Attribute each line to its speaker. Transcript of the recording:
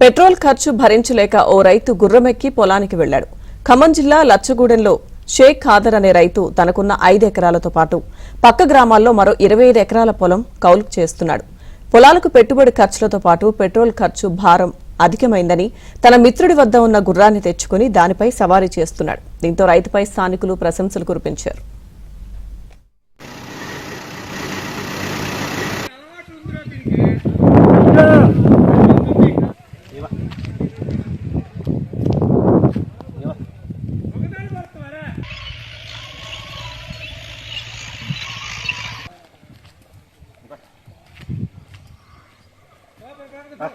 Speaker 1: Petrol ఖర్చు భరించలేక ఓ రైతు గుర్రమెక్కి పొలానికి వెళ్లాడు. ఖమ్మం జిల్లా లచ్చగూడెంలో షేక్ ఖాదర్ అనే రైతు తనకున్న 5 ఎకరాలతో పాటు పక్క గ్రామాల్లో మరో 25 ఎకరాల పొలం కౌలుకు చేస్తున్నాడు. పొలాలకు పెట్టుబడి ఖర్చులతో పాటు పెట్రోల్ ఖర్చు భారం అధికమైందని తన మిత్రుడి వద్ద ఉన్న గుర్రాన్ని తెచ్చుకుని దానిపై సవారీ చేస్తున్నాడు. దీంతో రైతుపై స్థానికులు ప్రశంసలు కురిపించారు.
Speaker 2: Ah.